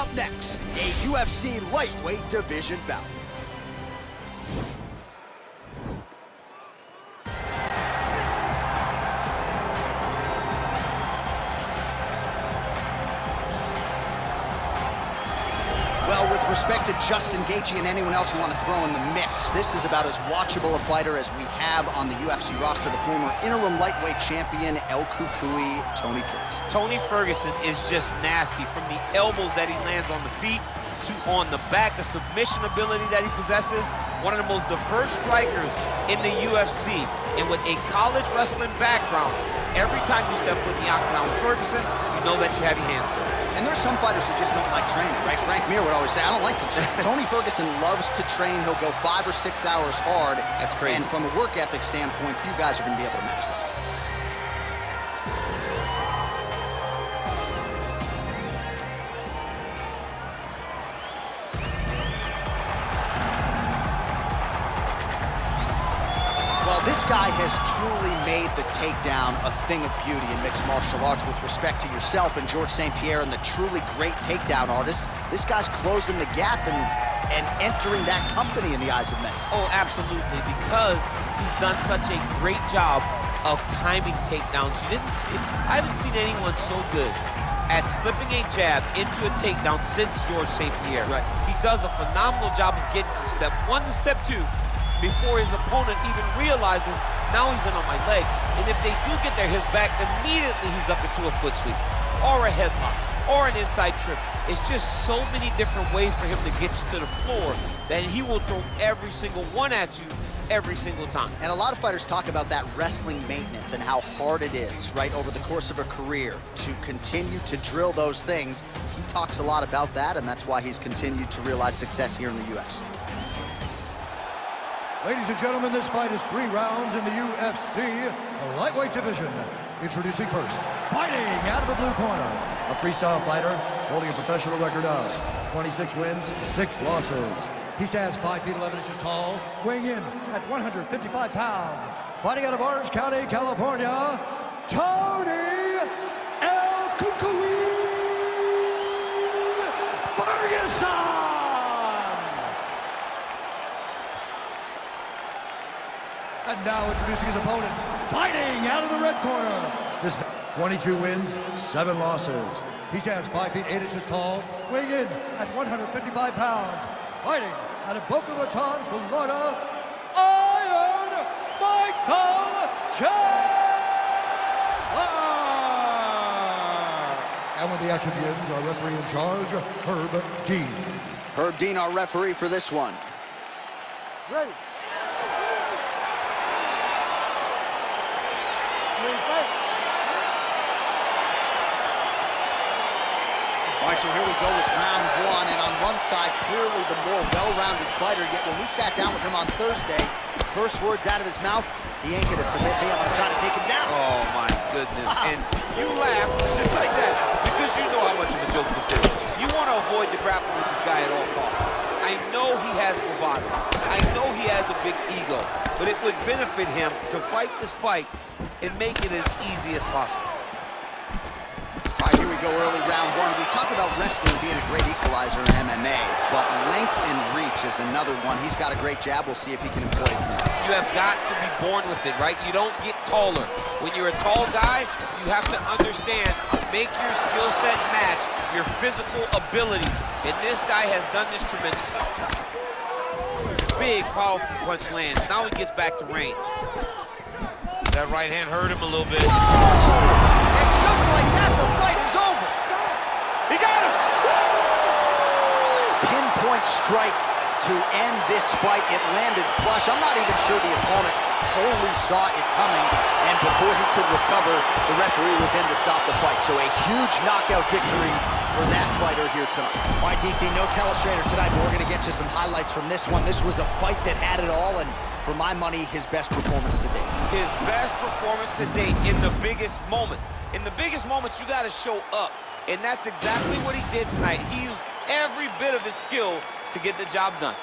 Up next, a UFC lightweight division bout. Well, with respect to Justin Gaethje and anyone else you want to throw in the mix, this is about as watchable a fighter as we have on the UFC roster, the former interim lightweight champion, El Cucuy, Tony Ferguson. Tony Ferguson is just nasty, from the elbows that he lands on the feet to on the back, the submission ability that he possesses. One of the most diverse strikers in the UFC, and with a college wrestling background, every time you step foot in the octagon with Ferguson, you know that you have your hands full. And there's some fighters who just don't like training, right? Frank Mir would always say, I don't like to train. Tony Ferguson loves to train. He'll go 5 or 6 hours hard. That's crazy. And from a work ethic standpoint, few guys are going to be able to match that. This guy has truly made the takedown a thing of beauty in mixed martial arts with respect to yourself and George St. Pierre and the truly great takedown artists. This guy's closing the gap and entering that company in the eyes of many. Oh, absolutely, because he's done such a great job of timing takedowns. I haven't seen anyone so good at slipping a jab into a takedown since George St. Pierre. Right. He does a phenomenal job of getting from step 1 to step 2 before his opponent even realizes, now he's in on my leg. And if they do get their hips back, immediately he's up into a foot sweep, or a headlock, or an inside trip. It's just so many different ways for him to get you to the floor that he will throw every single one at you every single time. And a lot of fighters talk about that wrestling maintenance and how hard it is, right, over the course of a career to continue to drill those things. He talks a lot about that, and that's why he's continued to realize success here in the UFC. Ladies and gentlemen, this fight is 3 rounds in the UFC lightweight division. Introducing first, fighting out of the blue corner, a freestyle fighter holding a professional record of 26 wins, 6 losses. He stands 5 feet 11 inches tall, weighing in at 155 pounds. Fighting out of Orange County, California, Tony El Cucuy Ferguson! And now introducing his opponent, fighting out of the red corner. This 22 wins, 7 losses. He stands 5 feet 8 inches tall, weighing in at 155 pounds. Fighting out of Boca Raton, Florida, Iron Michael Chandler. And when the action begins, our referee in charge, Herb Dean. Herb Dean, our referee for this one. Ready. All right, so here we go with round 1, and on one side, clearly the more well-rounded fighter, yet when we sat down with him on Thursday, first words out of his mouth, he ain't gonna submit me, I'm gonna try to take him down. Oh my goodness, and you laugh just like that, because you know how much of a joke this is. You wanna avoid the grappling with this guy at all costs. I know he has bravado, I know he has a big ego, but it would benefit him to fight this fight and make it as easy as possible. All right, here we go, early round 1. We talk about wrestling being a great equalizer in MMA, but length and reach is another one. He's got a great jab. We'll see if he can employ it tonight. You have got to be born with it, right? You don't get taller. When you're a tall guy, you have to understand, make your skill set match your physical abilities. And this guy has done this tremendously. Big, powerful punch lands. Now he gets back to range. That right hand hurt him a little bit. Whoa! And just like that, the fight is over. He got him! Pinpoint strike to end this fight. It landed flush. I'm not even sure the opponent wholly saw it coming, and before he could recover, the referee was in to stop the fight. So a huge knockout victory for that fighter here tonight. All right, DC, no telestrator tonight, but we're going to get you some highlights from this one. This was a fight that had it all, and for my money, his best performance to date. His best performance to date in the biggest moment. In the biggest moments, you got to show up, and that's exactly what he did tonight. He used every bit of his skill to get the job done.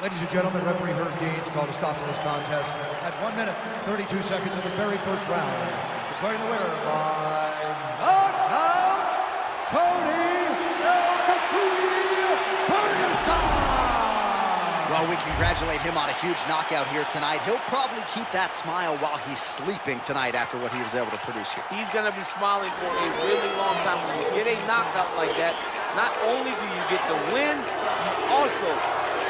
Ladies and gentlemen, referee Herb Dean's called a stop to this contest at 1 minute, 32 seconds of the very first round. Declaring the winner by knockout, Tony El Well, we congratulate him on a huge knockout here tonight. He'll probably keep that smile while he's sleeping tonight after what he was able to produce here. He's going to be smiling for a really long time. When you get a knockout like that, not only do you get the win, you also,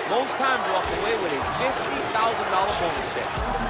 most times, walk away with a $50,000 bonus check.